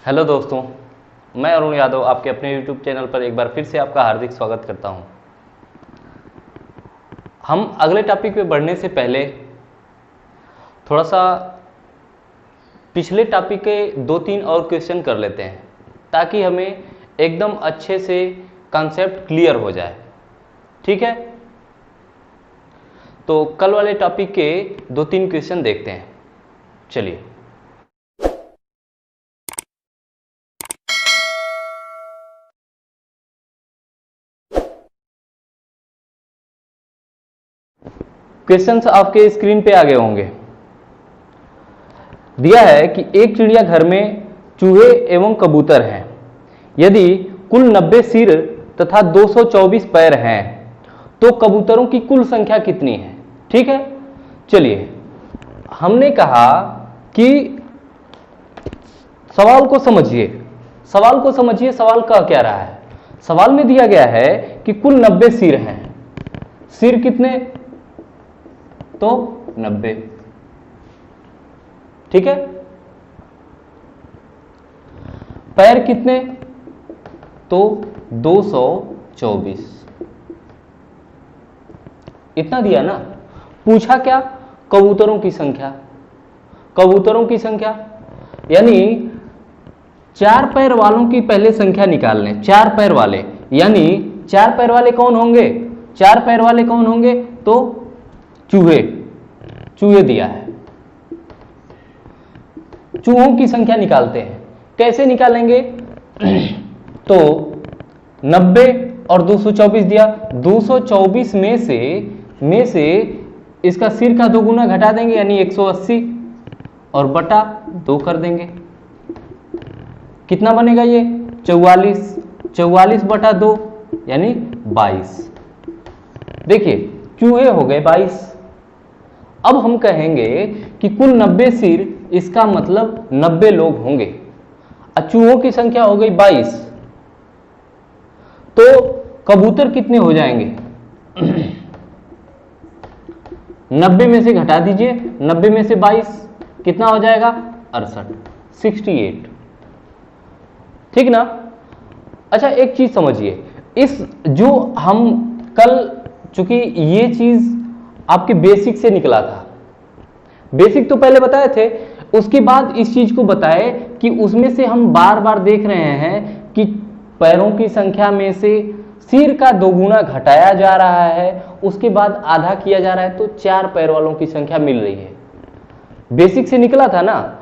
Hello दोस्तों, मैं अरुण यादव आपके अपने YouTube चैनल पर एक बार फिर से आपका हार्दिक स्वागत करता हूं। हम अगले टॉपिक पे बढ़ने से पहले थोड़ा सा पिछले टॉपिक के 2-3 और क्वेश्चन कर लेते हैं ताकि हमें एकदम अच्छे से कॉन्सेप्ट क्लियर हो जाए। ठीक है, तो कल वाले टॉपिक के 2-3 क्वेश्चन देखते हैं। चलिए, क्वेश्चंस आपके स्क्रीन पे आ गए होंगे। दिया है कि एक चिड़ियाघर में चूहे एवं कबूतर हैं। यदि कुल 90 सिर तथा 224 पैर हैं तो कबूतरों की कुल संख्या कितनी है? ठीक है, चलिए, हमने कहा कि सवाल को समझिए। सवाल कह क्या रहा है? सवाल में दिया गया है कि कुल 90 सिर हैं। सिर कितने? तो 90। ठीक है, पैर कितने? तो 224। इतना दिया ना। पूछा क्या? कबूतरों की संख्या। यानी 4 पैर वालों की पहले संख्या निकाल लें। 4 पैर वाले, यानी 4 पैर वाले कौन होंगे? 4 पैर वाले कौन होंगे? तो चूहे दिया है। चूहों की संख्या निकालते हैं। कैसे निकालेंगे? तो 90 और 224 दिया। 224 में से इसका सिर का 2 गुना घटा देंगे, यानी 180, और बटा 2 कर देंगे। कितना बनेगा ये? 44। 44 बटा 2 यानी 22। देखिए, चूहे हो गए 22। अब हम कहेंगे कि कुल 90 सिर, इसका मतलब 90 लोग होंगे। चूहों की संख्या हो गई 22, तो कबूतर कितने हो जाएंगे? 90 में से घटा दीजिए। 90 में से 22 कितना हो जाएगा? 68। ठीक ना? अच्छा, एक चीज समझिए। इस जो हम कल, चूंकि ये चीज आपके बेसिक से निकला था, बेसिक तो पहले बताए थे, उसके बाद इस चीज को बताए कि उसमें से हम बार बार देख रहे हैं कि पैरों की संख्या में से सिर का 2 गुना घटाया जा रहा है, उसके बाद आधा किया जा रहा है, तो 4 पैर वालों की संख्या मिल रही है। बेसिक से निकला था ना।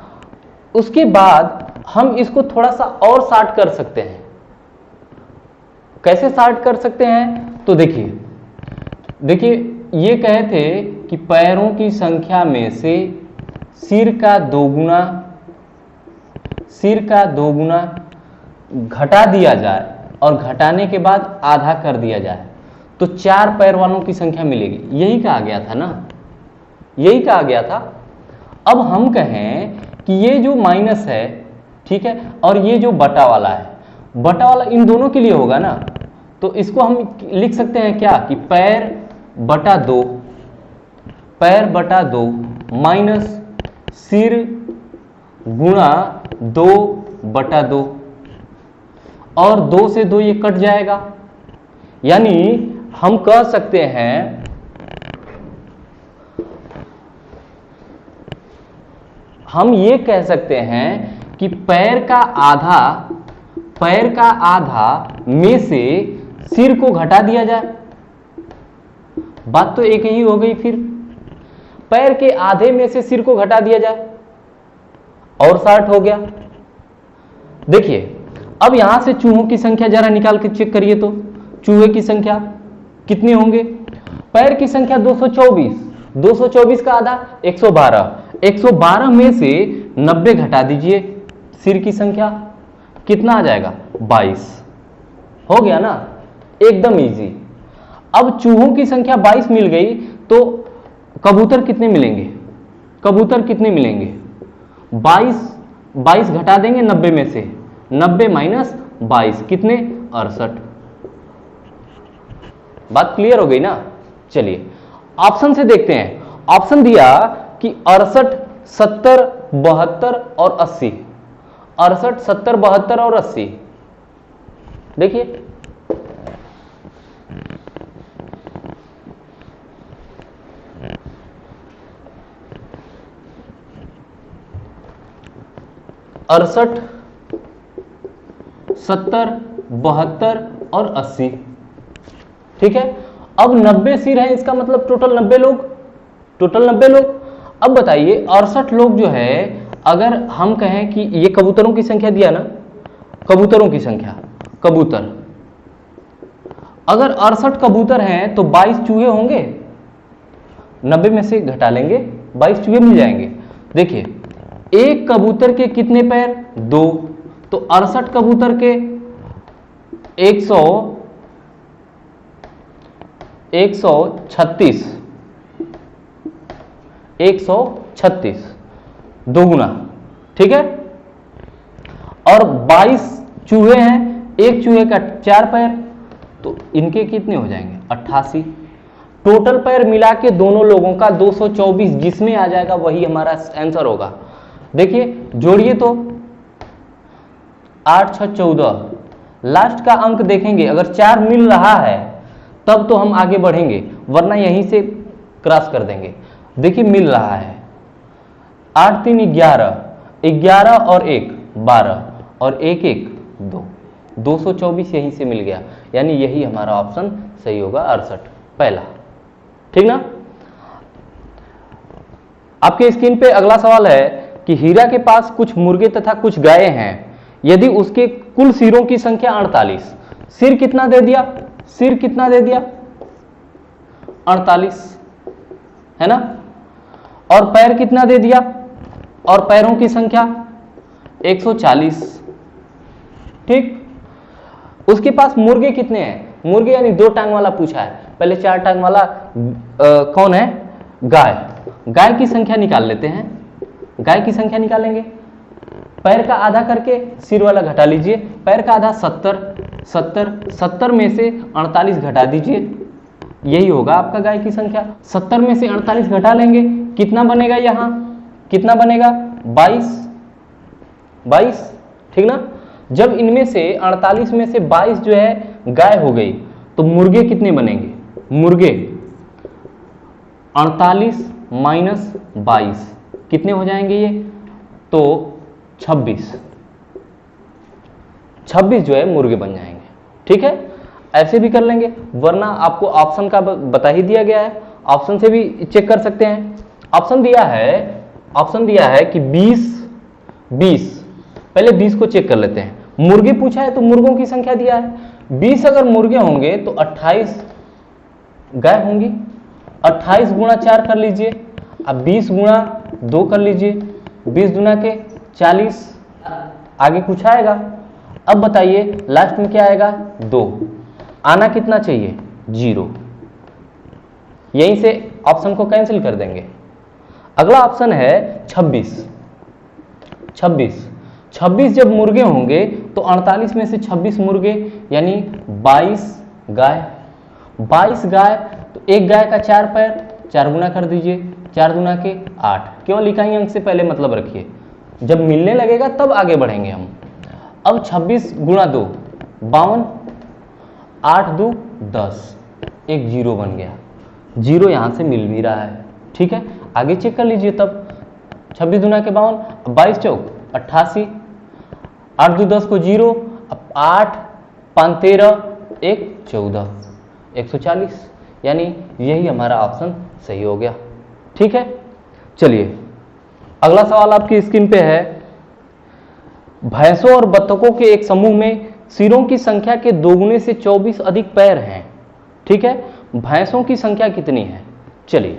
उसके बाद हम इसको थोड़ा सा और शार्ट कर सकते हैं। कैसे शार्ट कर सकते हैं? तो देखिए, ये कहे थे कि पैरों की संख्या में से सिर का 2 गुना घटा दिया जाए और घटाने के बाद आधा कर दिया जाए, तो 4 पैर वालों की संख्या मिलेगी। यही कहा गया था ना, यही कहा गया था। अब हम कहें कि ये जो माइनस है, ठीक है, और ये जो बटा वाला है, बटा वाला इन दोनों के लिए होगा ना, तो इसको हम लिख सकते हैं क्या कि पैर बटा 2 माइनस सिर गुणा 2 बटा 2, और 2 से 2 ये कट जाएगा। यानी हम कह सकते हैं, हम ये कह सकते हैं कि पैर का आधा में से सिर को घटा दिया जाए। बात तो एक ही हो गई। फिर पैर के आधे में से सिर को घटा दिया जाए और 60 हो गया। देखिए, अब यहां से चूहों की संख्या जरा निकाल के चेक करिए तो चूहे की संख्या कितने होंगे? पैर की संख्या 224, 224 का आधा 112, 112 में से 90 घटा दीजिए, सिर की संख्या कितना आ जाएगा? 22। हो गया ना, एकदम इजी। अब चूहों की संख्या 22 मिल गई, तो कबूतर कितने मिलेंगे? 22 घटा देंगे 90 में से, 90 माइनस 22 कितने? 68। बात क्लियर हो गई ना? चलिए, ऑप्शन से देखते हैं। ऑप्शन दिया कि 68, 70, 72 और 80। 68, 70, 72 और 80। देखिए 68, 70, 72 और 80। ठीक है, अब 90 सिर है, इसका मतलब टोटल 90 लोग, टोटल 90 लोग। अब बताइए 68 लोग जो है, अगर हम कहें कि ये कबूतरों की संख्या दिया ना, कबूतरों की संख्या, कबूतर, अगर 68 कबूतर हैं तो 22 चूहे होंगे, 90 में से घटा लेंगे 22 चूहे मिल जाएंगे। देखिए एक कबूतर के कितने पैर? 2, तो 68 कबूतर के 136, 136 दो गुना, ठीक है। और 22 चूहे हैं, एक चूहे का 4 पैर, तो इनके कितने हो जाएंगे? 88। टोटल पैर मिला के दोनों लोगों का 224, जिसमें आ जाएगा वही हमारा आंसर होगा। देखिए जोड़िए तो 8, 6, 14, लास्ट का अंक देखेंगे, अगर 4 मिल रहा है तब तो हम आगे बढ़ेंगे, वरना यहीं से क्रॉस कर देंगे। देखिए मिल रहा है, 8, 3, 11, 11 और 1 12 और 1, 1, 2, 224 यहीं से मिल गया, यानी यही हमारा ऑप्शन सही होगा 68 पहला, ठीक ना। आपके स्क्रीन पे अगला सवाल है कि हीरा के पास कुछ मुर्गे तथा कुछ गायें हैं, यदि उसके कुल सिरों की संख्या 48, सिर कितना दे दिया? सिर कितना दे दिया? 48 है ना। और पैर कितना दे दिया? और पैरों की संख्या 140, ठीक। उसके पास मुर्गे कितने हैं? मुर्गे यानी 2 टांग वाला पूछा है, पहले 4 टांग वाला कौन है? गाय। गाय की संख्या निकाल लेते हैं, गाय की संख्या निकालेंगे। पैर का आधा करके सिर वाला घटा लीजिए, पैर का आधा 70, 70, 70 में से 48 घटा दीजिए, यही होगा आपका गाय की संख्या। 70 में से 48 घटा लेंगे, कितना बनेगा? यहां कितना बनेगा? 22, ठीक ना। जब इनमें से 48 में से 22 जो है गाय हो गई, तो मुर्गे कितने बनेंगे? मुर्गे 48 माइनस 22 कितने हो जाएंगे ये? तो 26 जो है मुर्गे बन जाएंगे, ठीक है। ऐसे भी कर लेंगे, वरना आपको ऑप्शन का बता ही दिया गया है, ऑप्शन से भी चेक कर सकते हैं। ऑप्शन दिया है कि 20, पहले 20 को चेक कर लेते हैं। मुर्गे पूछा है तो मुर्गों की संख्या दिया है, 20 अगर मुर्गे होंगे तो 28 गाय होंगी। 28 गुणा 4 कर लीजिए, अब 20 गुणा 2 कर लीजिए, 20 गुना के 40, आगे कुछ आएगा? अब बताइए लास्ट में क्या आएगा? 2, आना कितना चाहिए? 0, यहीं से ऑप्शन को कैंसिल कर देंगे। अगला ऑप्शन है 26 जब मुर्गे होंगे तो 48 में से 26 मुर्गे यानी 22 गाय। 22 गाय, तो एक गाय का 4 पैर, 4 गुना कर दीजिए, 4 गुना के 8, केवल इकाई अंक से पहले मतलब रखिए, जब मिलने लगेगा तब आगे बढ़ेंगे हम। अब 26 गुणा 2 52, 8 2 10, एक 0 बन गया, 0 यहां से मिल भी रहा है, ठीक है। आगे चेक कर लीजिए तब, 26 गुना के 52, 22 चौक 88, 8 2 10 को 0, अब 8 5 13, 1 14, 140, यानी यही हमारा ऑप्शन सही हो गया, ठीक है। चलिए अगला सवाल आपकी स्क्रीन पे है, भैंसों और बत्तखों के एक समूह में सिरों की संख्या के 2 गुने से 24 अधिक पैर हैं, ठीक है। भैंसों की संख्या कितनी है? चलिए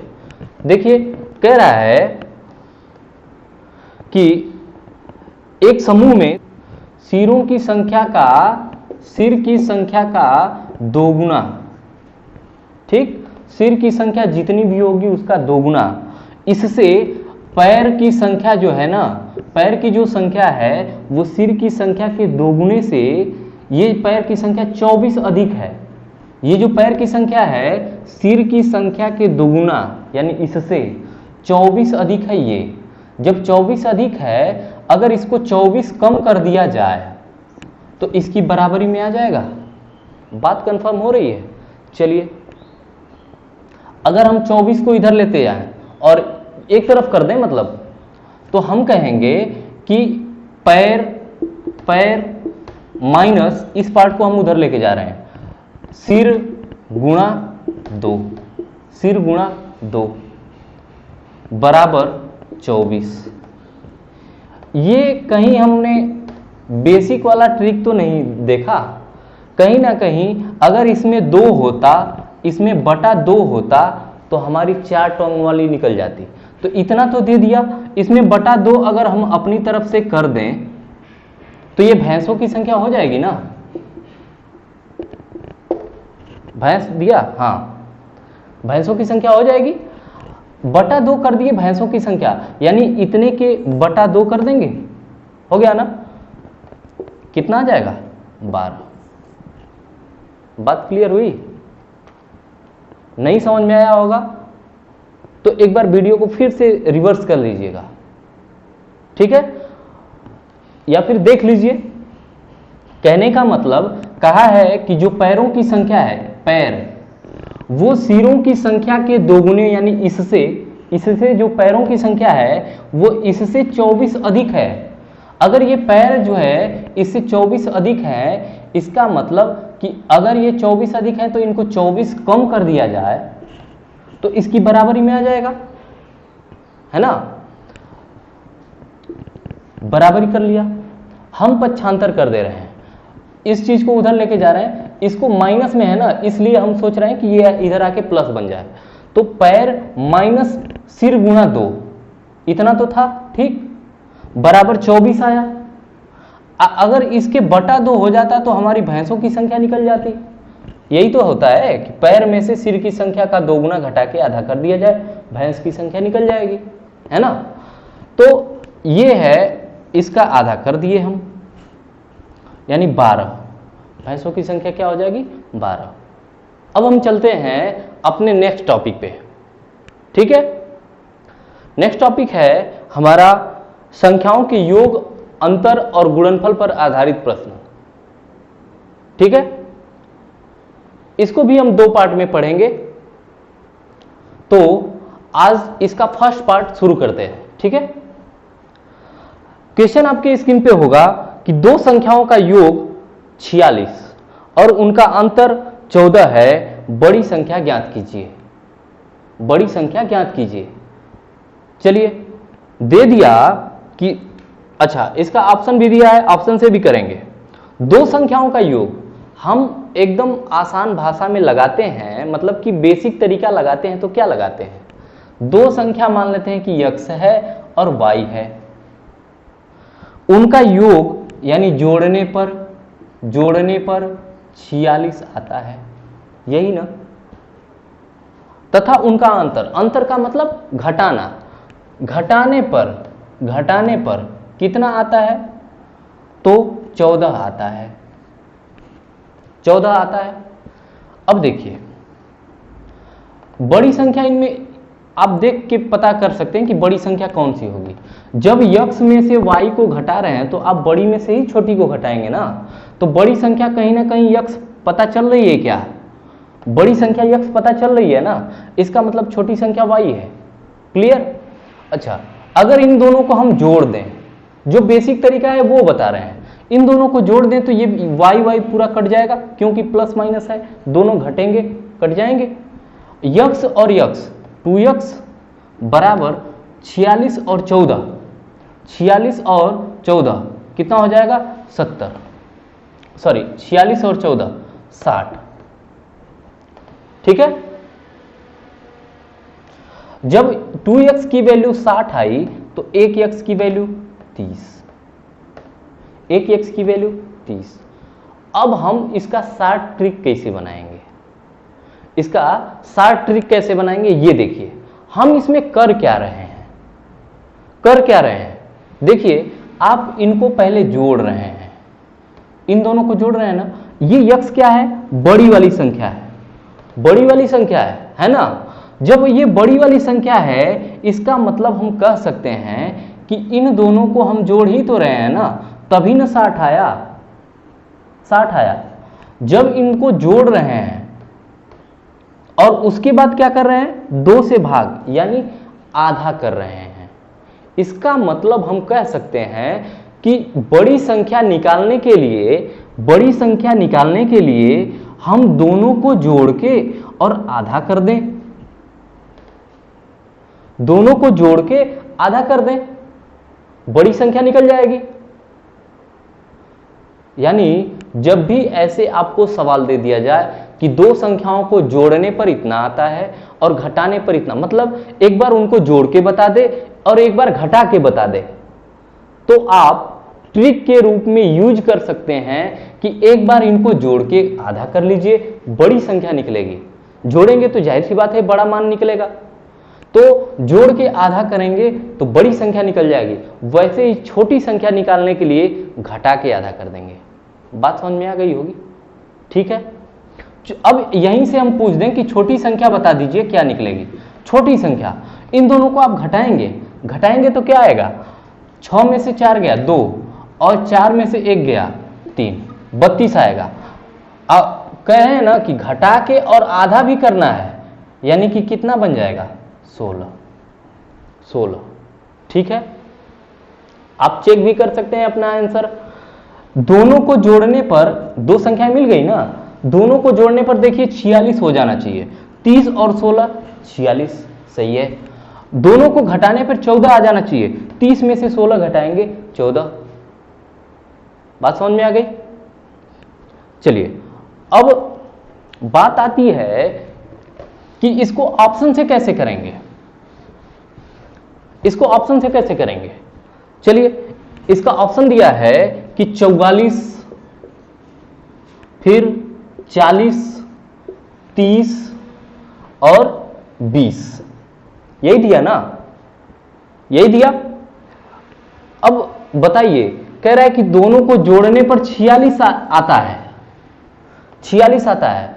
देखिए, कह रहा है कि एक समूह में सिर की संख्या का 2 गुना, ठीक, सिर की संख्या जितनी भी होगी उसका 2 गुना, इससे पैर की संख्या जो है ना, पैर की जो संख्या है वो सिर की संख्या के 2 गुने से, ये पैर की संख्या 24 अधिक है। ये जो पैर की संख्या है सिर की संख्या के 2 गुना, यानी इससे 24 अधिक है। ये जब 24 अधिक है, अगर इसको 24 कम कर दिया जाए तो इसकी बराबरी में आ जाएगा। बात कंफर्म हो रही है? चलिए, अगर हम 24 को इधर लेते जाएं और एक तरफ कर दें मतलब, तो हम कहेंगे कि पैर पैर माइनस इस पार्ट को हम उधर लेके जा रहे हैं, सिर गुणा 2, सिर गुणा 2 बराबर 24। ये कहीं हमने बेसिक वाला ट्रिक तो नहीं देखा? कहीं ना कहीं अगर इसमें 2 होता, इसमें बटा 2 होता तो हमारी 4 टर्म वाली निकल जाती। तो इतना तो दे दिया, इसमें बटा 2 अगर हम अपनी तरफ से कर दें तो ये भैंसों की संख्या हो जाएगी ना। भैंस दिया, हाँ, भैंसों की संख्या हो जाएगी। बटा 2 कर दिए भैंसों की संख्या, यानी इतने के बटा 2 कर देंगे, हो गया ना। कितना आ जाएगा? 12। बात क्लियर हुई? नहीं समझ में आया होगा तो एक बार वीडियो को फिर से रिवर्स कर लीजिएगा, ठीक है, या फिर देख लीजिए। कहने का मतलब कहा है कि जो पैरों की संख्या है, पैर, वो सिरों की संख्या के दोगुने, यानी इससे जो पैरों की संख्या है वो इससे 24 अधिक है। अगर ये पैर जो है इससे 24 अधिक है, इसका मतलब कि अगर ये 24 अधिक है तो इनको 24 कम कर दिया जाए तो इसकी बराबरी में आ जाएगा, है ना। बराबरी कर लिया। हम पक्षांतर कर दे रहे हैं, इस चीज को उधर लेके जा रहे हैं, इसको माइनस में है ना, इसलिए हम सोच रहे हैं कि ये इधर आके प्लस बन जाए। तो पैर माइनस सिर गुणा 2, इतना तो था, ठीक, बराबर 24 आया। अगर इसके बटा 2 हो जाता तो हमारी भैंसों की संख्या निकल जाती। यही तो होता है कि पैर में से सिर की संख्या का 2 गुना घटा के आधा कर दिया जाए, भैंस की संख्या निकल जाएगी, है ना। तो ये है, इसका आधा कर दिए हम, यानी 12। भैंसों की संख्या क्या हो जाएगी? 12। अब हम चलते हैं अपने नेक्स्ट टॉपिक पे, ठीक है। नेक्स्ट टॉपिक है हमारा संख्याओं के योग, अंतर और गुणनफल पर आधारित प्रश्न, ठीक है। इसको भी हम 2 पार्ट में पढ़ेंगे। तो आज इसका फर्स्ट पार्ट शुरू करते हैं, ठीक है। क्वेश्चन आपके स्क्रीन पे होगा कि 2 संख्याओं का योग 46 और उनका अंतर 14 है, बड़ी संख्या ज्ञात कीजिए। बड़ी संख्या ज्ञात कीजिए। चलिए, दे दिया कि, अच्छा, इसका ऑप्शन भी दिया है, ऑप्शन से भी करेंगे। 2 संख्याओं का योग हम एकदम आसान भाषा में लगाते हैं, मतलब कि बेसिक तरीका लगाते हैं। तो क्या लगाते हैं? 2 संख्या मान लेते हैं कि x है और y है, उनका योग यानी जोड़ने पर 46 आता है, यही ना। तथा उनका अंतर का मतलब घटाना, घटाने पर कितना आता है? तो 14 आता है, 14 आता है। अब देखिए, बड़ी संख्या इनमें आप देख के पता कर सकते हैं कि बड़ी संख्या कौन सी होगी। जब x में से y को घटा रहे हैं तो आप बड़ी में से ही छोटी को घटाएंगे ना। तो बड़ी संख्या कहीं ना कहीं x पता चल रही है क्या? बड़ी संख्या x पता चल रही है ना, इसका मतलब छोटी संख्या y है। क्लियर? अच्छा, अगर इन दोनों को हम जोड़ दें, जो बेसिक तरीका है वो बता रहे हैं, इन दोनों को जोड़ दें तो ये y पूरा कट जाएगा, क्योंकि प्लस माइनस है, दोनों घटेंगे, कट जाएंगे। x और x 2x बराबर 46 और 14, 46 और 14 कितना हो जाएगा? 70, सॉरी 46 और 14 60, ठीक है। जब 2x की वैल्यू 60 आई तो 1x की वैल्यू 30, 1x की वैल्यू 30। अब हम इसका शार्ट ट्रिक कैसे बनाएंगे? इसका शार्ट ट्रिक कैसे बनाएंगे ये देखिए। हम इसमें कर क्या रहे हैं? देखिए, आप इनको पहले जोड़ रहे हैं, इन दोनों को जोड़ रहे हैं ना। ये x क्या है? बड़ी वाली संख्या है, बड़ी वाली संख्या है ना। जब ये बड़ी वाली संख्या है, इसका मतलब हम कह सकते हैं कि इन दोनों को हम जोड़ ही तो रहे हैं ना, तभी ना 60 आया। 60 आया जब इनको जोड़ रहे हैं और उसके बाद क्या कर रहे हैं, 2 से भाग यानी आधा कर रहे हैं। इसका मतलब हम कह सकते हैं कि बड़ी संख्या निकालने के लिए हम दोनों को जोड़ के और आधा कर दें, दोनों को जोड़ के आधा कर दें, बड़ी संख्या निकल जाएगी। यानी जब भी ऐसे आपको सवाल दे दिया जाए कि दो संख्याओं को जोड़ने पर इतना आता है और घटाने पर इतना, मतलब एक बार उनको जोड़ के बता दे और एक बार घटा के बता दे, तो आप ट्रिक के रूप में यूज कर सकते हैं कि एक बार इनको जोड़ के आधा कर लीजिए, बड़ी संख्या निकलेगी। जोड़ेंगे तो जाहिर सी बात है बड़ा मान निकलेगा, तो जोड़ के आधा करेंगे तो बड़ी संख्या निकल जाएगी। वैसे ही छोटी संख्या निकालने के लिए घटा के आधा कर देंगे। बात समझ में आ गई होगी, ठीक है। अब यहीं से हम पूछ दें कि छोटी संख्या बता दीजिए क्या निकलेगी। छोटी संख्या, इन दोनों को आप घटाएंगे तो क्या आएगा, 6 में से 4 गया 2 और 4 में से 1 गया 3, 32 आएगा। अब कह रहे हैं ना कि घटा के और आधा भी करना है, यानी कि कितना बन जाएगा, 16। ठीक है, आप चेक भी कर सकते हैं अपना आंसर। दोनों को जोड़ने पर दो संख्याएं मिल गई ना, दोनों को जोड़ने पर देखिए 46 हो जाना चाहिए। 30 और 16 46, सही है। दोनों को घटाने पर 14 आ जाना चाहिए। 30 में से 16 घटाएंगे 14। बात समझ में आ गई। चलिए अब बात आती है कि इसको ऑप्शन से कैसे करेंगे, इसको ऑप्शन से कैसे करेंगे। चलिए इसका ऑप्शन दिया है कि 44, फिर 40, 30 और 20, यही दिया ना, यही दिया। अब बताइए, कह रहा है कि दोनों को जोड़ने पर 46 आता है, 46 आता है।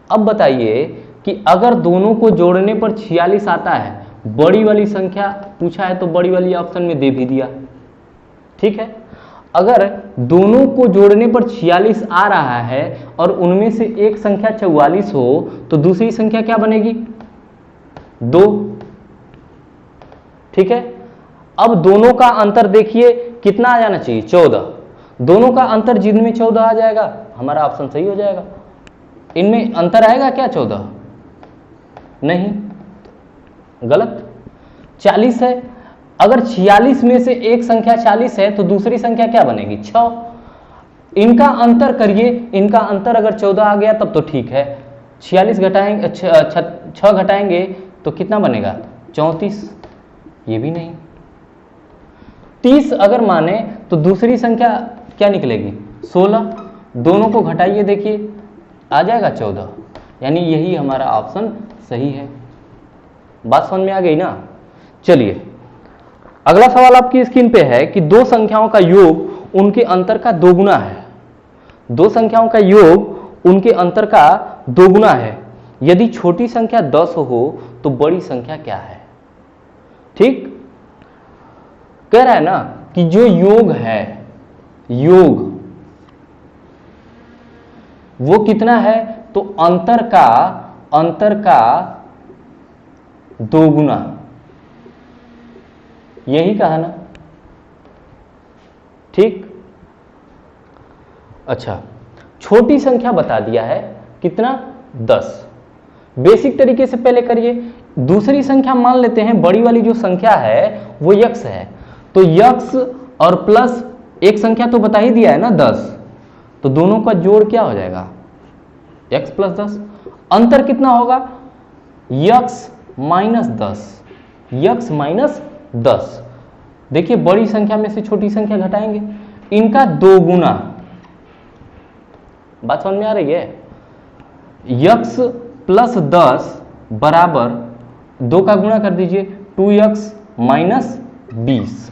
अब बताइए कि अगर दोनों को जोड़ने पर 46 आता है, बड़ी वाली संख्या पूछा है तो बड़ी वाली ऑप्शन में दे भी दिया, ठीक है। अगर दोनों को जोड़ने पर 46 आ रहा है और उनमें से एक संख्या 44 हो तो दूसरी संख्या क्या बनेगी, 2, ठीक है। अब दोनों का अंतर देखिए कितना आ जाना चाहिए, 14। दोनों का अंतर जिनमें 14 आ जाएगा हमारा ऑप्शन सही हो जाएगा। इनमें अंतर आएगा क्या 14, नहीं, गलत। 40 है, अगर 46 में से एक संख्या 40 है तो दूसरी संख्या क्या बनेगी, 6। इनका अंतर करिए, इनका अंतर अगर 14 आ गया तब तो ठीक है। 46 घटाएंगे, 6 घटाएंगे तो कितना बनेगा, 34, ये भी नहीं। 30 अगर माने तो दूसरी संख्या क्या निकलेगी, 16। दोनों को घटाइए, देखिए आ जाएगा 14, यानी यही हमारा ऑप्शन सही है। बात समझ में आ गई ना। चलिए अगला सवाल आपकी स्क्रीन पे है कि दो संख्याओं का योग उनके अंतर का दोगुना है। दो संख्याओं का योग उनके अंतर का दोगुना है। यदि छोटी संख्या 10 हो तो बड़ी संख्या क्या है। ठीक, कह रहा है ना कि जो योग है, योग वो कितना है, तो अंतर का दोगुना, यही कहा ना, ठीक। अच्छा, छोटी संख्या बता दिया है कितना, 10। बेसिक तरीके से पहले करिए। दूसरी संख्या मान लेते हैं, बड़ी वाली जो संख्या है वो यक्स है, तो यक्स और प्लस एक संख्या तो बता ही दिया है ना 10, तो दोनों का जोड़ क्या हो जाएगा, x प्लस 10। अंतर कितना होगा, यक्स माइनस 10, यक्स माइनस 10। देखिए बड़ी संख्या में से छोटी संख्या घटाएंगे, इनका दोगुना। बात समझ में आ रही है। यक्स प्लस 10 बराबर 2 का गुणा कर दीजिए, 2x माइनस 20,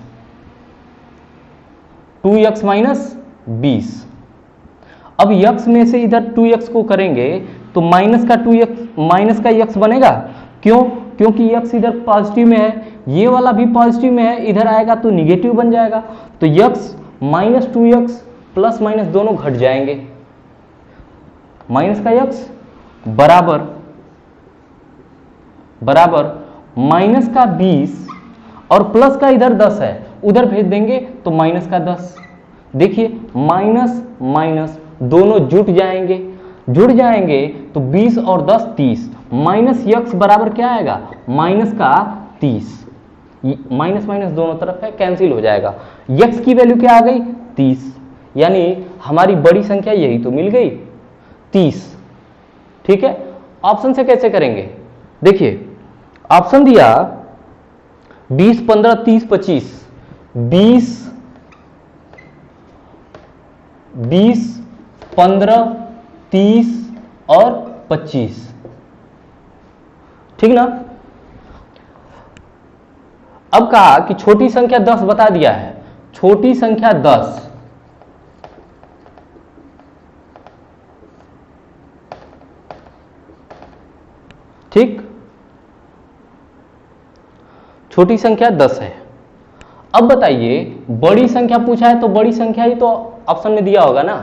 2x माइनस 20। अब यक्स में से इधर 2x को करेंगे तो माइनस का 2x, माइनस का x बनेगा। क्यों, क्योंकि x इधर पॉजिटिव में है, ये वाला भी पॉजिटिव में है, इधर आएगा तो निगेटिव बन जाएगा। तो x minus 2x plus minus दोनों घट जाएंगे। माइनस का x बराबर माइनस का 20 और प्लस का इधर 10 है, उधर भेज देंगे तो माइनस का 10। देखिए माइनस माइनस दोनों जुड़ जाएंगे तो 20 और 10 30। माइनस x बराबर क्या आएगा? माइनस का 30। माइनस माइनस दोनों तरफ है, कैंसिल हो जाएगा। x की वैल्यू क्या आ गई? 30। यानी हमारी बड़ी संख्या यही तो मिल गई 30। ठीक है, ऑप्शन से कैसे करेंगे? देखिए ऑप्शन दिया 20 15 30 25। 20 15 30 और 25। ठीक ना। अब कहा कि छोटी संख्या 10 बता दिया है, छोटी संख्या 10 ठीक, छोटी संख्या 10 है। अब बताइए बड़ी संख्या पूछा है तो बड़ी संख्या ही तो ऑप्शन में दिया होगा ना।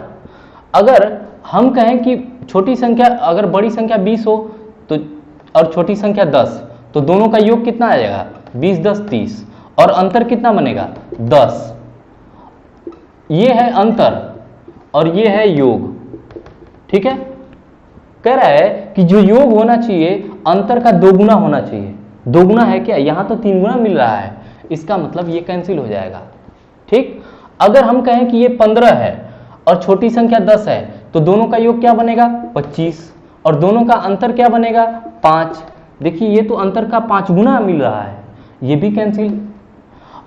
अगर हम कहें कि छोटी संख्या, अगर बड़ी संख्या 20 हो तो और छोटी संख्या 10, तो दोनों का योग कितना आ जाएगा? 20 10 30 और अंतर कितना बनेगा? 10। ये है अंतर और ये है योग। ठीक है, कह रहा है कि जो योग होना चाहिए अंतर का 2 गुना होना चाहिए। 2 गुना है क्या? यहां तो 3 गुना मिल रहा है, इसका मतलब ये कैंसिल हो जाएगा। ठीक, अगर हम कहें कि ये 15 है और छोटी संख्या 10 है तो दोनों का योग क्या बनेगा? 25 और दोनों का अंतर क्या बनेगा? 5। देखिए ये तो अंतर का 5 गुना मिल रहा है, ये भी कैंसिल।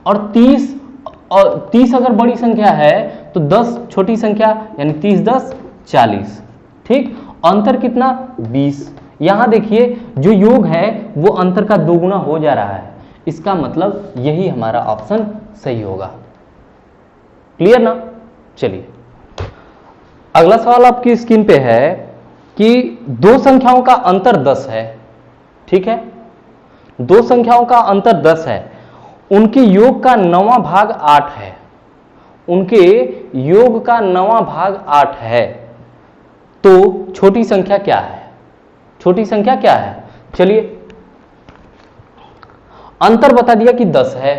और 30 अगर बड़ी संख्या है तो 10 छोटी संख्या, यानी 30 10 40। ठीक, अंतर कितना? 20। यहां देखिए जो योग है वो अंतर का 2 गुना हो जा रहा है, इसका मतलब यही हमारा ऑप्शन सही होगा। क्लियर ना। चलिए अगला सवाल आपकी स्क्रीन पे है कि दो संख्याओं का अंतर 10 है। ठीक है, दो संख्याओं का अंतर 10 है, उनके योग का 9वां भाग 8 है। उनके योग का 9वां भाग 8 है, तो छोटी संख्या क्या है? छोटी संख्या क्या है? चलिए अंतर बता दिया कि 10 है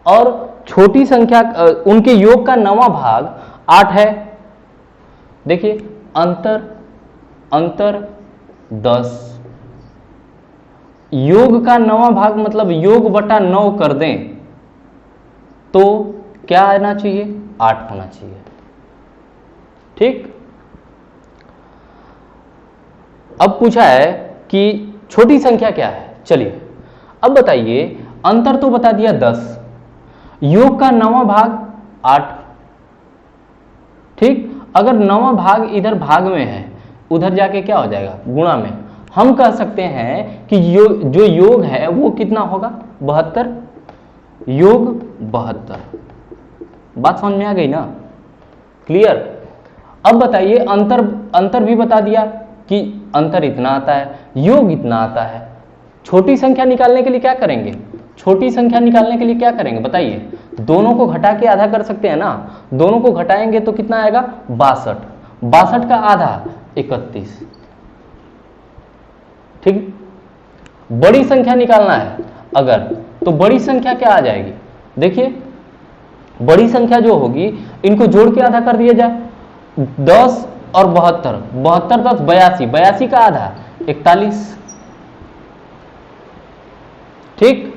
और छोटी संख्या उनके योग का 9वां भाग 8 है। देखिए अंतर 10, योग का 9वां भाग मतलब योग बटा 9 कर दें तो क्या आना चाहिए? 8 होना चाहिए। ठीक, अब पूछा है कि छोटी संख्या क्या है। चलिए अब बताइए, अंतर तो बता दिया 10, योग का 9वां भाग 8। ठीक, अगर 9वां भाग इधर भाग में है, उधर जाके क्या हो जाएगा? गुणा में। हम कह सकते हैं कि जो योग है वो कितना होगा? 72। योग 72। बात समझ में आ गई ना? क्लियर। अब बताइए अंतर भी बता दिया कि अंतर इतना आता है, योग इतना आता है। छोटी संख्या निकालने के लिए क्या करेंगे? छोटी संख्या निकालने के लिए क्या करेंगे बताइए? दोनों को घटा के आधा कर सकते हैं ना। दोनों को घटाएंगे तो कितना आएगा? 62। 62 का आधा 31। ठीक, बड़ी संख्या निकालना है अगर, तो बड़ी संख्या क्या आ जाएगी? देखिए बड़ी संख्या जो होगी इनको जोड़ के आधा कर दिया जाए। 10 और 72, 72 10 82, 82 का आधा 41। ठीक,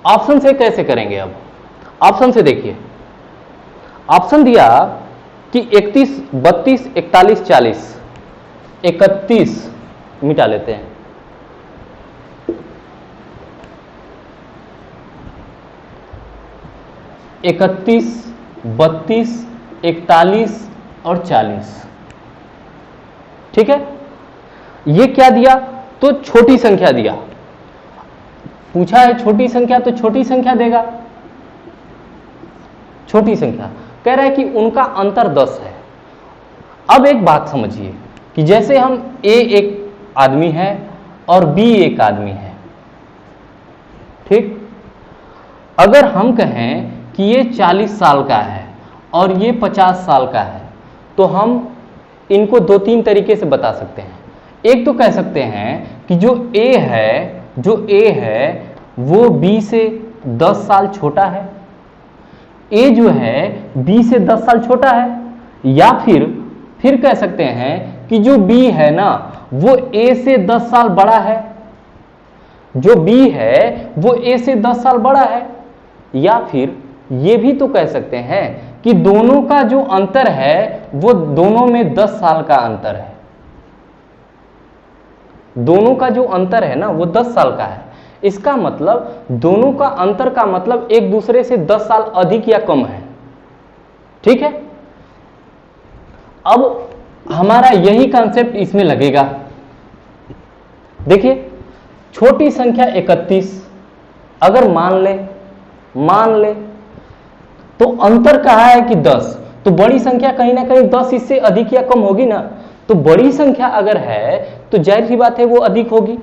ऑप्शन से कैसे करेंगे? अब ऑप्शन से देखिए, ऑप्शन दिया कि 31 32 41 40। 31 मिटा लेते हैं। इकतीस 32 41 और 40। ठीक है, ये क्या दिया? तो छोटी संख्या दिया। पूछा है छोटी संख्या तो छोटी संख्या देगा। छोटी संख्या कह रहा है कि उनका अंतर 10 है। अब एक बात समझिए कि जैसे हम ए एक आदमी है और बी एक आदमी है, ठीक। अगर हम कहें कि ये 40 साल का है और ये 50 साल का है, तो हम इनको 2-3 तरीके से बता सकते हैं। एक तो कह सकते हैं कि जो A है वो B से 10 साल छोटा है, A जो है B से 10 साल छोटा है, या फिर कह सकते हैं कि जो B है ना वो A से 10 साल बड़ा है, जो B है वो A से 10 साल बड़ा है, या फिर ये भी तो कह सकते हैं कि दोनों का जो अंतर है वो दोनों में 10 साल का अंतर है, दोनों का जो अंतर है ना वो 10 साल का है। इसका मतलब दोनों का अंतर का मतलब एक दूसरे से 10 साल अधिक या कम है, ठीक है। अब हमारा यही कॉन्सेप्ट इसमें लगेगा। देखिए, छोटी संख्या 31 अगर मान ले तो अंतर कहा है कि 10, तो बड़ी संख्या कहीं ना कहीं 10 इससे अधिक या कम होगी ना। तो बड़ी संख्या अगर है तो जाहिर सी बात है वो अधिक होगी,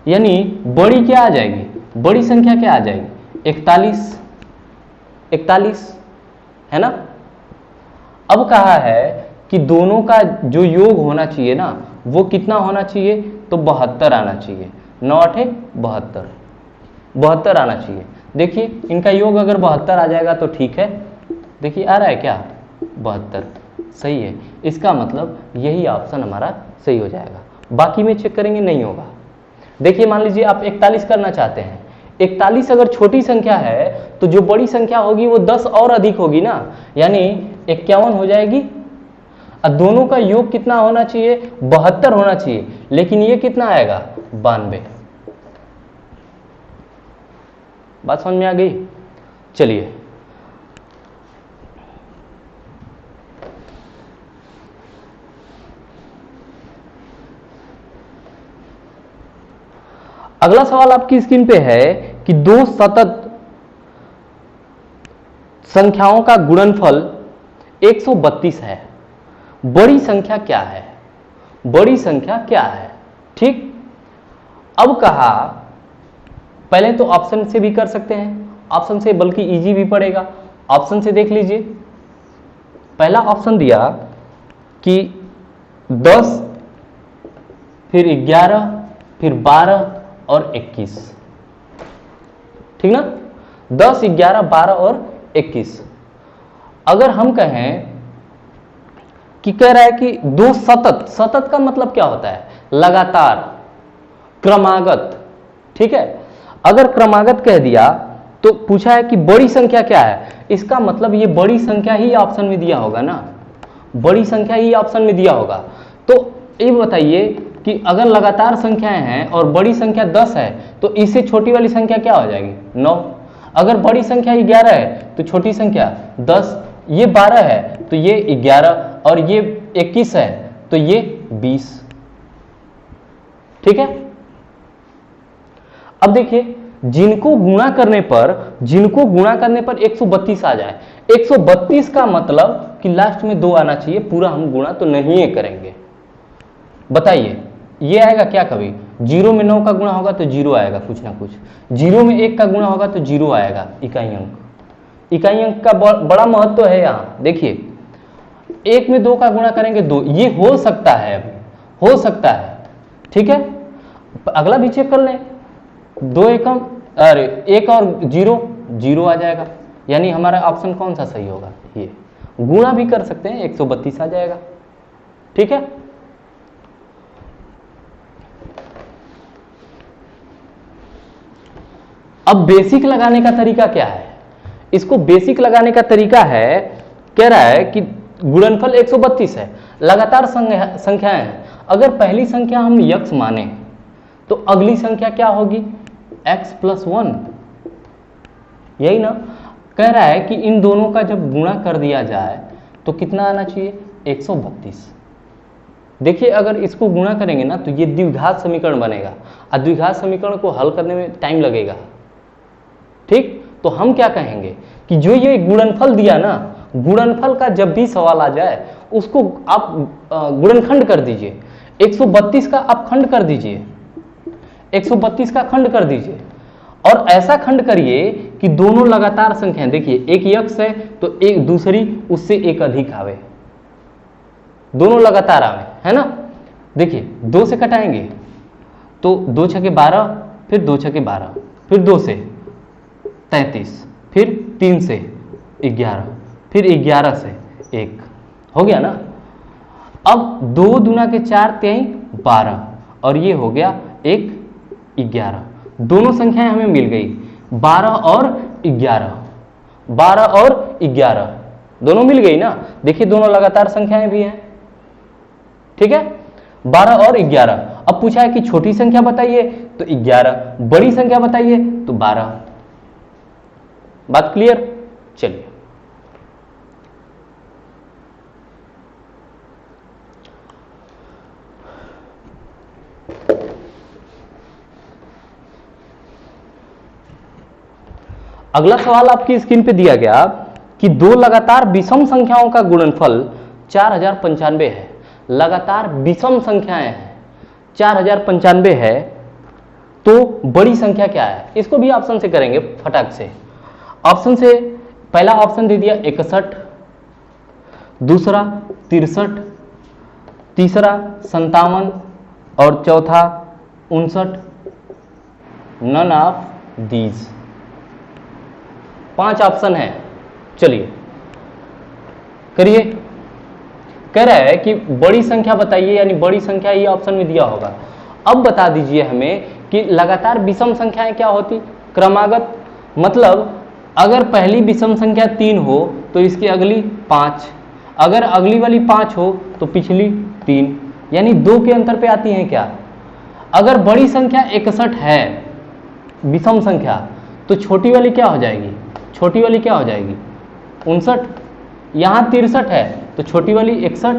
यानी बड़ी क्या आ जाएगी, बड़ी संख्या क्या आ जाएगी, 41 है ना। अब कहा है कि दोनों का जो योग होना चाहिए ना वो कितना होना चाहिए, तो 72 आना चाहिए। 9 8 72 आना चाहिए। देखिए इनका योग अगर 72 आ जाएगा तो ठीक है। देखिए आ रहा है क्या, 72 सही है। इसका मतलब यही ऑप्शन हमारा सही हो जाएगा। बाकी में चेक करेंगे नहीं होगा। देखिए मान लीजिए आप 41 करना चाहते हैं, 41 अगर छोटी संख्या है तो जो बड़ी संख्या होगी वो 10 और अधिक होगी ना, यानी 51 हो जाएगी। और दोनों का योग कितना होना चाहिए, 72 होना चाहिए, लेकिन ये कितना आएगा, 92। बात समझ में आ गई। चलिए अगला सवाल आपकी स्क्रीन पे है कि दो सतत संख्याओं का गुणनफल 132 है, बड़ी संख्या क्या है, बड़ी संख्या क्या है। ठीक। अब कहा, पहले तो ऑप्शन से भी कर सकते हैं, ऑप्शन से बल्कि इजी भी पड़ेगा। ऑप्शन से देख लीजिए, पहला ऑप्शन दिया कि 10 फिर 11 फिर 12 और 21, ठीक ना, 10 11 12 और 21। अगर हम कहें कि कह रहा है कि दो सतत, सतत का मतलब क्या होता है, लगातार, क्रमागत, ठीक है। अगर क्रमागत कह दिया तो पूछा है कि बड़ी संख्या क्या है, इसका मतलब ये बड़ी संख्या ही ऑप्शन में दिया होगा ना, बड़ी संख्या ही ऑप्शन में दिया होगा। तो ये बताइए कि अगर लगातार संख्याएं हैं और बड़ी संख्या 10 है तो इससे छोटी वाली संख्या क्या हो जाएगी, 9। अगर बड़ी संख्या 11 है तो छोटी संख्या 10, ये 12 है तो ये 11 और ये 21 है तो ये 20, ठीक है। अब देखिए जिनको गुणा करने पर 132 आ जाए, 132 का मतलब कि लास्ट में 2 आना चाहिए, पूरा हम गुणा तो नहीं करेंगे। बताइए ये आएगा क्या, कभी 0 में 9 का गुणा होगा तो 0 आएगा कुछ ना कुछ, 0 में 1 का गुणा होगा तो 0 आएगा, इकाई अंक। इकाई अंक का बड़ा महत्व है यहाँ। देखिए 1 में 2 का गुणा करेंगे 2, ये हो सकता है, हो सकता है, ठीक है। अगला भी चेक कर लें, 2 एकम, अरे 1 और 0 0 आ जाएगा, यानी हमारा ऑप्शन कौन सा सही होगा, ये। गुणा भी कर सकते हैं, 132 आ जाएगा, ठीक है। अब बेसिक लगाने का तरीका क्या है, इसको बेसिक लगाने का तरीका है, कह रहा है कि गुणनफल 132 है, लगातार संख्याएं हैं। अगर पहली संख्या हम यक्ष माने तो अगली संख्या क्या होगी, x + 1, यही ना। कह रहा है कि इन दोनों का जब गुणा कर दिया जाए तो कितना आना चाहिए, 132। देखिए अगर इसको गुणा करेंगे ना तो ये द्विघात समीकरण बनेगा, और द्विघात समीकरण को हल करने में टाइम लगेगा, ठीक। तो हम क्या कहेंगे कि जो ये गुणनफल दिया ना, गुणनफल का जब भी सवाल आ जाए उसको आप गुणनखंड कर दीजिए, 132 का आप खंड कर दीजिए, 132 का खंड कर दीजिए, और ऐसा खंड करिए कि दोनों लगातार संख्या, देखिए एक यक्ष है तो एक दूसरी उससे एक अधिक आवे, दोनों लगातार आवे, है ना। देखिए 2 से कटाएंगे तो 2 छके 12, फिर 2 छके 12, फिर 2 से 33, फिर 3 से 11, फिर 11 से 1, हो गया ना। अब 2 दूना के 4 तेई 12 और ये हो गया 1 11, दोनों संख्याएं हमें मिल गई 12 और 11, 12 और 11 दोनों मिल गई ना। देखिए दोनों लगातार संख्याएं भी हैं, ठीक है, 12 और 11। अब पूछा है कि छोटी संख्या बताइए तो 11, बड़ी संख्या बताइए तो 12। बात क्लियर? चलिए अगला सवाल आपकी स्क्रीन पे दिया गया कि दो लगातार विषम संख्याओं का गुणनफल 4095 है। लगातार विषम संख्याएं हैं, 4095 है, तो बड़ी संख्या क्या है? इसको भी ऑप्शन से करेंगे फटाक से। ऑप्शन से पहला ऑप्शन दे दिया 61, दूसरा 63, तीसरा 57 और चौथा 59। नन ऑफ दीज, 5 ऑप्शन है। चलिए करिए। कह रहा है कि बड़ी संख्या बताइए, यानी बड़ी संख्या ये ऑप्शन में दिया होगा। अब बता दीजिए हमें कि लगातार विषम संख्याएं क्या होती? क्रमागत, मतलब अगर पहली विषम संख्या 3 हो तो इसकी अगली 5, अगर अगली वाली 5 हो तो पिछली 3, यानी 2 के अंतर पे आती हैं क्या। अगर बड़ी संख्या 61 है विषम संख्या, तो छोटी वाली क्या हो जाएगी? छोटी वाली क्या हो जाएगी? 59। यहाँ 63 है तो छोटी वाली 61,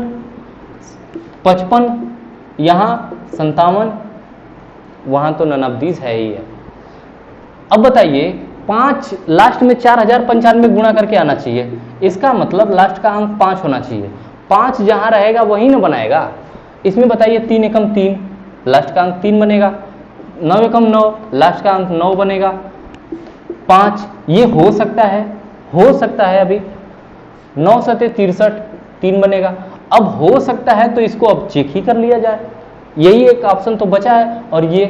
55, यहाँ 57, वहां तो नन ऑफ दीज है ही है। अब बताइए 5 लास्ट में 4095 गुणा करके आना चाहिए, इसका मतलब लास्ट का अंक 5 होना चाहिए। 5 जहां रहेगा वही ना बनाएगा। इसमें बताइए 3 एकम 3, लास्ट का अंक 3 बनेगा। 9 एकम 9, लास्ट का अंक 9 बनेगा। 5 ये हो सकता है अभी 9 सते 63, 3 बनेगा। अब हो सकता है तो इसको अब चेक ही कर लिया जाए, यही एक ऑप्शन तो बचा है। और ये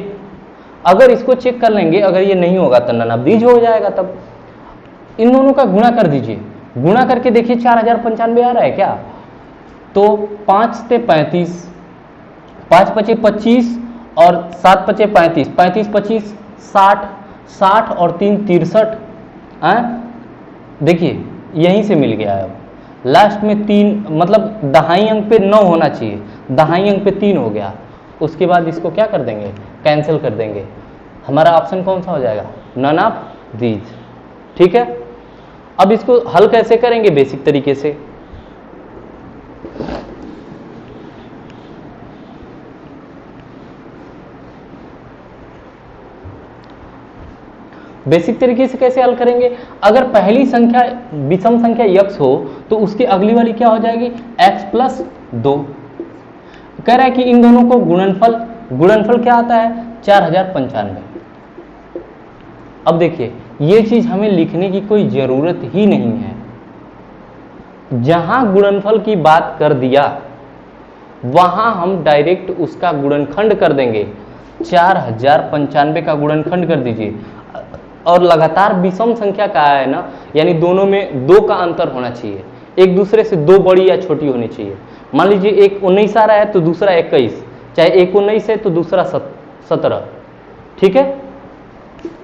अगर इसको चेक कर लेंगे, अगर ये नहीं होगा तो नन ऑफ दीज हो जाएगा। तब इन दोनों का गुणा कर दीजिए, गुणा करके देखिए 4095 आ रहा है क्या। तो 5 से 35, 5 पचे 25 और 7 पचे 35, 35 25 60, 60 और 3 63। देखिए यहीं से मिल गया है। अब लास्ट में 3, मतलब दहाई अंक पे 9 होना चाहिए, दहाई अंक पे 3 हो गया। उसके बाद इसको क्या कर देंगे? कैंसिल कर देंगे। हमारा ऑप्शन कौन सा हो जाएगा? None of these. ठीक है, अब इसको हल कैसे करेंगे? बेसिक तरीके से। बेसिक तरीके से कैसे हल करेंगे? अगर पहली संख्या विषम संख्या यक्स हो तो उसकी अगली वाली क्या हो जाएगी? x plus 2। कह रहा है कि इन दोनों को गुणनफल क्या आता है? 4095। अब देखिए ये चीज हमें लिखने की कोई जरूरत ही नहीं है। जहां गुणनफल की बात कर दिया वहां हम डायरेक्ट उसका गुणनखंड कर देंगे। 4095 का गुणनखंड कर दीजिए। और लगातार विषम संख्या का है ना, यानी दोनों में 2 का अंतर होना चाहिए, एक दूसरे से 2 बड़ी या छोटी होनी चाहिए। मान लीजिए एक 19 आ रहा है तो दूसरा 21, चाहे एक 19 है तो दूसरा 17। ठीक है,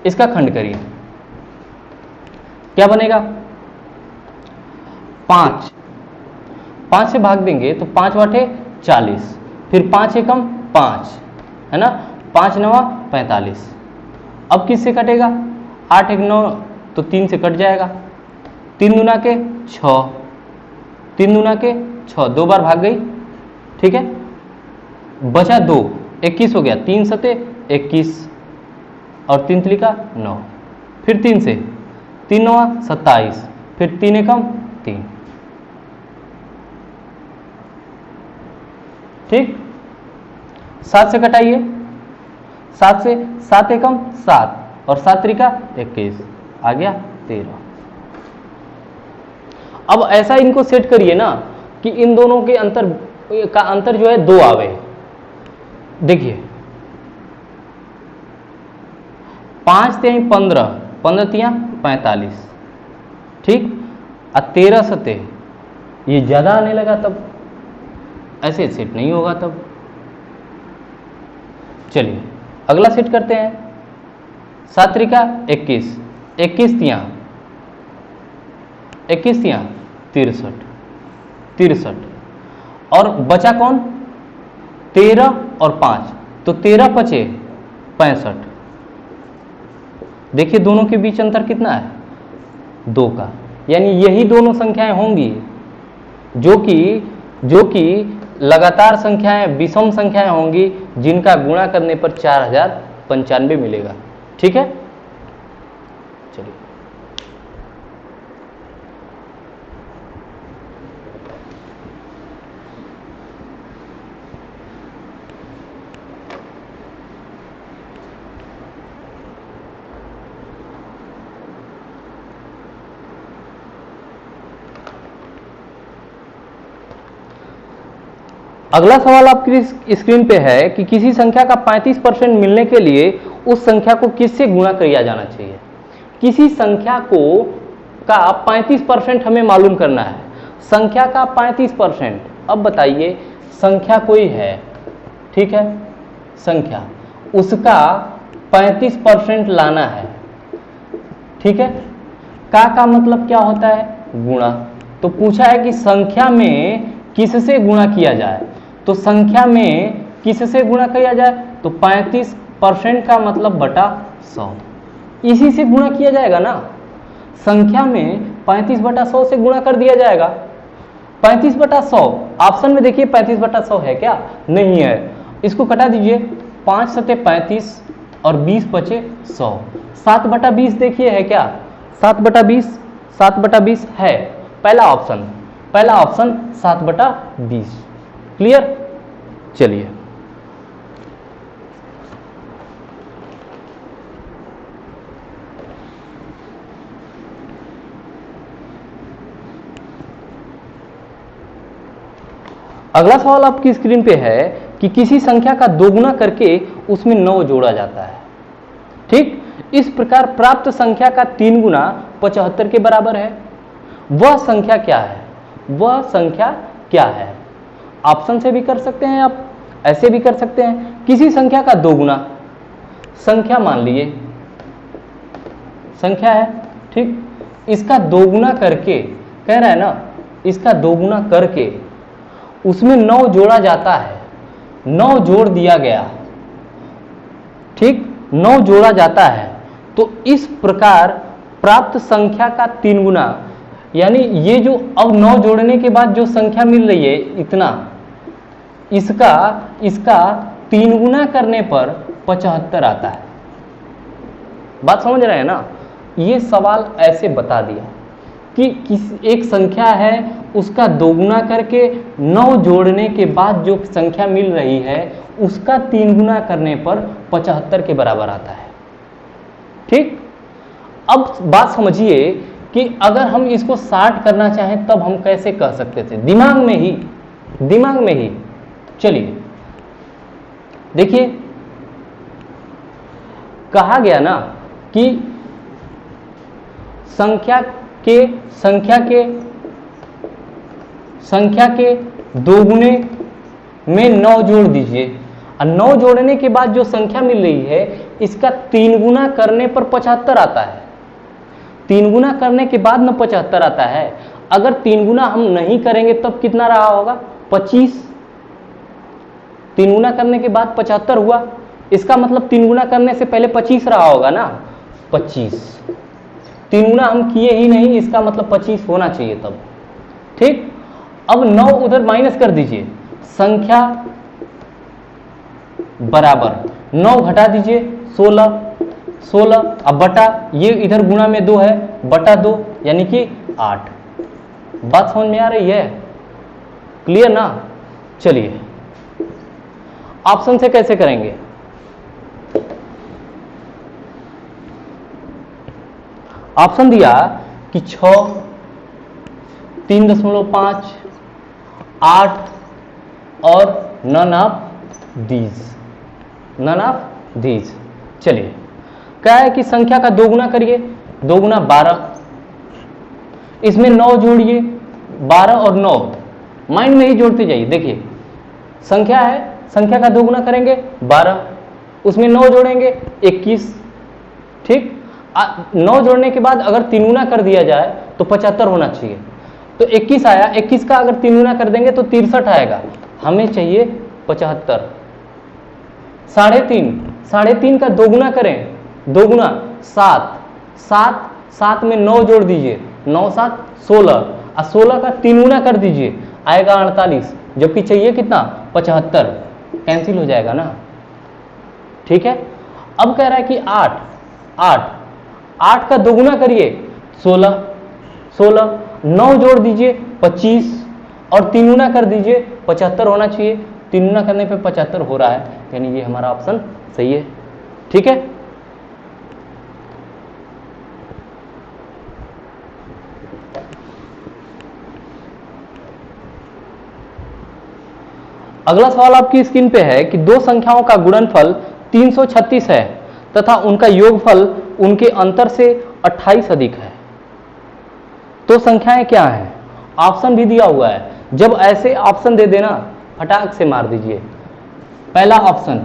इसका खंड करिए, क्या बनेगा? 5 से भाग देंगे तो 5 वाटे 40, फिर 5 एकम 5, है ना, 5 नवा 45। अब किससे कटेगा? 8 एक 9 तो 3 से कट जाएगा। 3 दूना के 6, 3 दूना के 6, 2 बार भाग गई। ठीक है, बचा 2, 21 हो गया। 3 सते 21 और 3 त्रिका 9, फिर 3 से 3 नवा 27, फिर 3 एकम 3। ठीक, 7 से कटाइए, 7 से 7 एकम 7 और 7 त्रिका 21, आ गया 13। अब ऐसा इनको सेट करिए ना कि इन दोनों के अंतर जो है 2 आवे। देखिए 5 तिहाई 15, 15 तिया 45, ठीक, और 13 सते ये ज्यादा आने लगा, तब ऐसे सेट नहीं होगा। तब चलिए अगला सेट करते हैं। 7 त्रिका 21, 21 तिया 63, 63, और बचा कौन? 13 और 5, तो 13 पचे 65। देखिए दोनों के बीच अंतर कितना है? 2 का, यानी यही दोनों संख्याएं होंगी जो कि लगातार संख्याएं, विषम संख्याएं होंगी, जिनका गुणा करने पर 4095 मिलेगा। ठीक है, चलिए अगला सवाल आपकी स्क्रीन पे है कि किसी संख्या का 35% मिलने के लिए उस संख्या को किससे गुणा किया जाना चाहिए। किसी संख्या का 35% हमें मालूम करना है। संख्या का 35%, अब बताइए संख्या कोई है, ठीक है, संख्या, उसका 35% लाना है, ठीक है। का मतलब क्या होता है? गुणा। तो पूछा है कि संख्या में किससे गुणा किया जाए, तो संख्या में किससे गुणा किया जाए, तो 35% का मतलब बटा 100, इसी से गुणा किया जाएगा ना। संख्या में 35/100 से गुणा कर दिया जाएगा। 35/100 ऑप्शन में देखिए 35/100 है क्या? नहीं है, इसको कटा दीजिए। 5 सते 35 और 20 बचे 100। 7/20 देखिए है क्या? 7/20 है, पहला ऑप्शन 7/20। क्लियर? चलिए अगला सवाल आपकी स्क्रीन पे है कि किसी संख्या का दोगुना करके उसमें 9 जोड़ा जाता है। ठीक, इस प्रकार प्राप्त संख्या का 3 गुना 75 के बराबर है। वह संख्या क्या है? वह संख्या क्या है? ऑप्शन से भी कर सकते हैं आप, ऐसे भी कर सकते हैं। किसी संख्या का दोगुना, संख्या मान लिए संख्या है, ठीक, इसका दोगुना करके, कह रहा है ना, इसका दोगुना करके उसमें 9 जोड़ा जाता है। 9 जोड़ दिया गया, ठीक, 9 जोड़ा जाता है। तो इस प्रकार प्राप्त संख्या का 3 गुना, यानी ये जो अब 9 जोड़ने के बाद जो संख्या मिल रही है इतना, इसका 3 गुना करने पर 75 आता है। बात समझ रहे हैं ना? ये सवाल ऐसे बता दिया कि एक संख्या है, उसका दोगुना करके 9 जोड़ने के बाद जो संख्या मिल रही है उसका 3 गुना करने पर 75 के बराबर आता है। ठीक, अब बात समझिए कि अगर हम इसको 60 करना चाहें तब हम कैसे कह सकते थे, दिमाग में ही। चलिए देखिए, कहा गया ना कि संख्या के दोगुने में 9 जोड़ दीजिए, और 9 जोड़ने के बाद जो संख्या मिल रही है इसका 3 गुना करने पर 75 आता है। 3 गुना करने के बाद न 75 आता है। अगर 3 गुना हम नहीं करेंगे तब कितना रहा होगा? 25। 3 गुना करने के बाद 75 हुआ, इसका मतलब 3 गुना करने से पहले 25 रहा होगा ना, 25। 3 गुना हम किए ही नहीं, इसका मतलब 25 होना चाहिए तब। ठीक, अब 9 उधर माइनस कर दीजिए, संख्या बराबर 9 घटा दीजिए 16, अब बटा, ये इधर गुणा में 2 है, बटा 2 यानी कि 8। बात समझ में आ रही है? क्लियर ना? चलिए ऑप्शन से कैसे करेंगे? ऑप्शन दिया कि 6, 3.5, 8 और नन ऑफ दीज। चलिए क्या है कि संख्या का दोगुना करिए, दोगुना 12, इसमें 9 जोड़िए, 12 और 9 माइंड में ही जोड़ते जाइए। देखिए संख्या है, संख्या का दोगुना करेंगे 12, उसमें 9 जोड़ेंगे 21, ठीक। 9 जोड़ने के बाद अगर 3 गुना कर दिया जाए तो 75 होना चाहिए, तो 21 आया, 21 का अगर 3 गुना कर देंगे तो 63 आएगा, हमें चाहिए 75। 3.5, 3.5 का दोगुना करें, दोगुना 7, 7 में 9 जोड़ दीजिए, 9 7 16, और 16 का 3 गुना कर दीजिए, आएगा 48, जबकि चाहिए कितना 75, कैंसिल हो जाएगा ना, ठीक है। अब कह रहा है कि 8 का दोगुना करिए 16, 9 जोड़ दीजिए 25 और 3 गुना कर दीजिए 75 होना चाहिए, 3 गुना करने पे 75 हो रहा है, यानी ये हमारा ऑप्शन सही है, ठीक है। अगला सवाल आपकी स्क्रीन पे है कि दो संख्याओं का गुणनफल 336 है तथा उनका योगफल उनके अंतर से 28 अधिक है, तो संख्याएं क्या हैं? ऑप्शन भी दिया हुआ है, जब ऐसे ऑप्शन दे देना फटाक से मार दीजिए। पहला ऑप्शन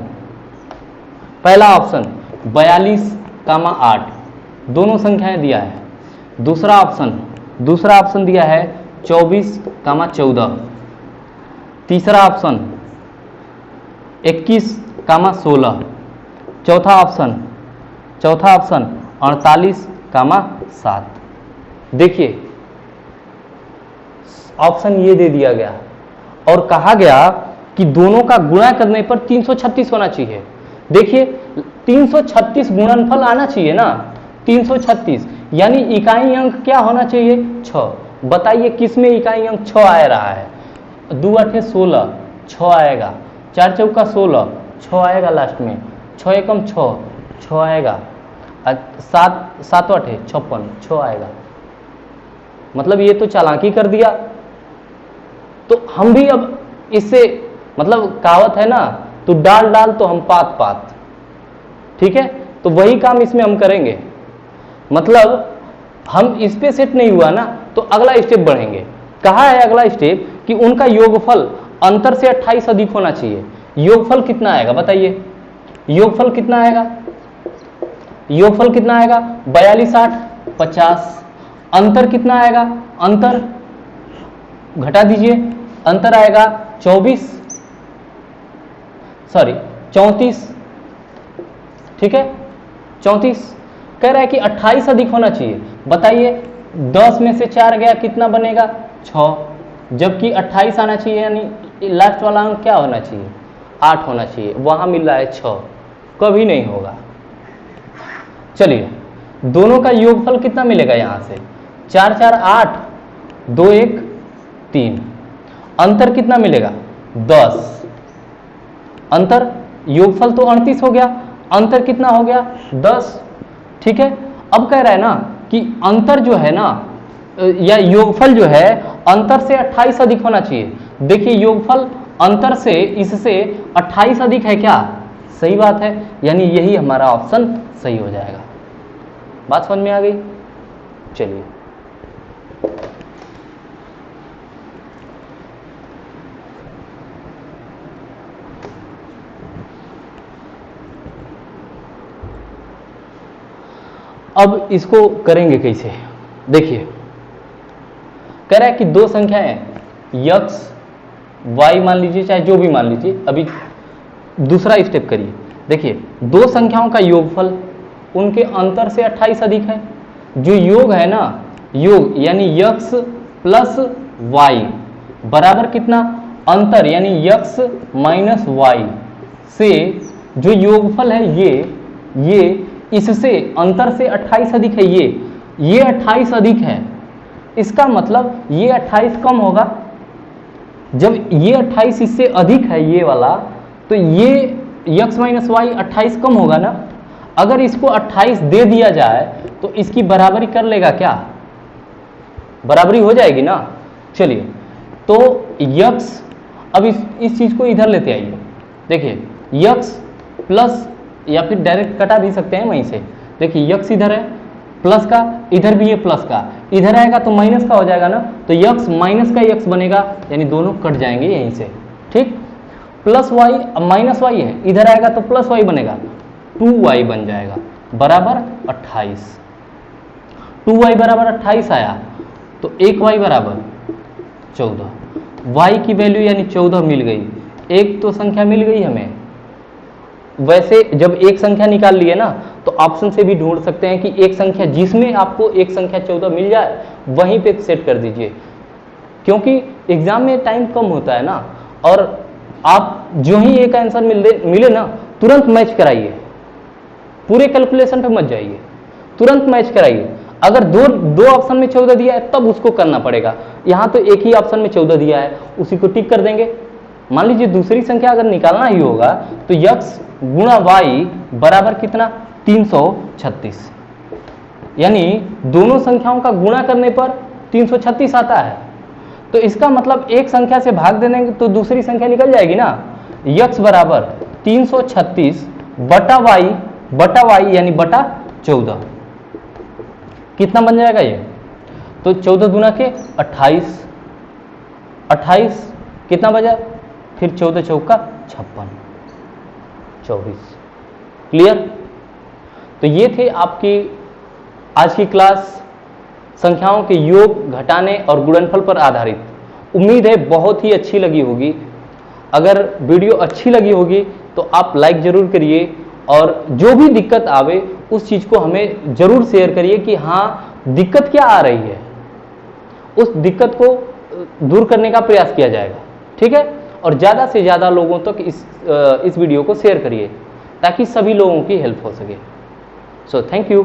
42,8 दोनों संख्याएं दिया है। दूसरा ऑप्शन दिया है 24,14। तीसरा ऑप्शन 21,16। चौथा ऑप्शन 48,7। देखिए ऑप्शन ये दे दिया गया और कहा गया कि दोनों का गुणा करने पर 336 होना चाहिए। देखिए 336 गुणनफल आना चाहिए ना, 336 यानी इकाई अंक क्या होना चाहिए 6। बताइए किस में इकाई अंक 6 आ रहा है? 2 8 16, 6 आएगा, 4 चौका 16, 6 आएगा लास्ट में, 6 एकम 6, 6 आएगा, 7 8 56, 6 आएगा। मतलब ये तो चालाकी कर दिया। तो हम भी अब इससे मतलब कहावत है ना, तो डाल डाल तो हम पात पात, ठीक है। तो वही काम इसमें हम करेंगे, मतलब हम इस पे सेट नहीं हुआ ना तो अगला स्टेप बढ़ेंगे। कहा है अगला स्टेप कि उनका योगफल अंतर से 28 अधिक होना चाहिए। योगफल कितना आएगा बताइए? योगफल कितना आएगा? 42 8 50। अंतर कितना आएगा? अंतर घटा दीजिए, अंतर आएगा 34, ठीक है 34। कह रहा है कि 28 अधिक होना चाहिए। बताइए 10 में से 4 गया कितना बनेगा 6, जबकि 28 आना चाहिए, यानी लास्ट वाला अंक क्या होना चाहिए 8 होना चाहिए, वहां मिल रहा है 6, कभी नहीं होगा। चलिए दोनों का योगफल कितना मिलेगा? यहां से 4 4 8, 2 1 3। अंतर कितना मिलेगा 10। अंतर योगफल तो 38 हो गया, अंतर कितना हो गया 10, ठीक है। अब कह रहा है ना कि अंतर जो है ना या योगफल जो है अंतर से 28 अधिक होना चाहिए। देखिए योगफल अंतर से इससे 28 अधिक है क्या? सही बात है, यानी यही हमारा ऑप्शन सही हो जाएगा। बात समझ में आ गई? चलिए अब इसको करेंगे कैसे? देखिए कह रहा है कि दो संख्याएं x y मान लीजिए, चाहे जो भी मान लीजिए। अभी दूसरा स्टेप करिए। देखिए दो संख्याओं का योगफल उनके अंतर से 28 अधिक है। जो योग है ना, योग यानी x प्लस y बराबर कितना? अंतर यानी x माइनस y से जो योगफल है ये इससे अंतर से 28 अधिक है। ये 28 अधिक है, इसका मतलब ये 28 कम होगा। जब ये 28 इससे अधिक है ये वाला, तो ये x माइनस वाई 28 कम होगा ना। अगर इसको 28 दे दिया जाए तो इसकी बराबरी कर लेगा क्या? बराबरी हो जाएगी ना। चलिए, तो यक्स, अब इस चीज को इधर लेते आइए। देखिए यक्स प्लस, या फिर डायरेक्ट कटा भी सकते हैं वहीं से। देखिए यक्स इधर है प्लस का, इधर भी है प्लस का, इधर आएगा तो माइनस का हो जाएगा ना, तो यक्स माइनस का यक्स बनेगा, यानी दोनों कट जाएंगे यहीं से। ठीक, प्लस वाई, अब माइनस वाई है, इधर आएगा तो प्लस वाई बनेगा, 2y बन जाएगा बराबर 28। 2y बराबर 28 आया तो 1y बराबर 14। y की वैल्यू यानी 14 मिल गई, एक तो संख्या मिल गई हमें। वैसे जब एक संख्या निकाल लिए ना तो ऑप्शन से भी ढूंढ सकते हैं कि एक संख्या जिसमें आपको एक संख्या 14 मिल जाए वहीं पे सेट कर दीजिए, क्योंकि एग्जाम में टाइम कम होता है ना, और आप जो ही एक आंसर मिले ना तुरंत मैच कराइए, पूरे कैलकुलेशन पे मत जाइए, तुरंत मैच कराइए। अगर दो ऑप्शन में 14 दिया है तब उसको करना पड़ेगा, यहां तो एक ही ऑप्शन में 14 दिया है, उसी को टिक कर देंगे। मान लीजिए दूसरी संख्या अगर निकालना ही होगा तो यक्स गुणा वाई बराबर कितना, 336, यानी दोनों संख्याओं का गुणा करने पर 336 आता है। तो इसका मतलब एक संख्या से भाग दे देंगे तो दूसरी संख्या निकल जाएगी ना। यक्स बराबर 336 बटा वाई यानी बटा 14, कितना बन जाएगा ये, तो 14 गुना के 28, 28 कितना बजा, फिर 14 चौका 56, 24। क्लियर? तो ये थे आपकी आज की क्लास, संख्याओं के योग, घटाने और गुणनफल पर आधारित। उम्मीद है बहुत ही अच्छी लगी होगी। अगर वीडियो अच्छी लगी होगी तो आप लाइक जरूर करिए, और जो भी दिक्कत आवे उस चीज को हमें जरूर शेयर करिए कि हाँ दिक्कत क्या आ रही है, उस दिक्कत को दूर करने का प्रयास किया जाएगा। ठीक है, और ज्यादा से ज्यादा लोगों तक इस वीडियो को शेयर करिए ताकि सभी लोगों की हेल्प हो सके। So thank you.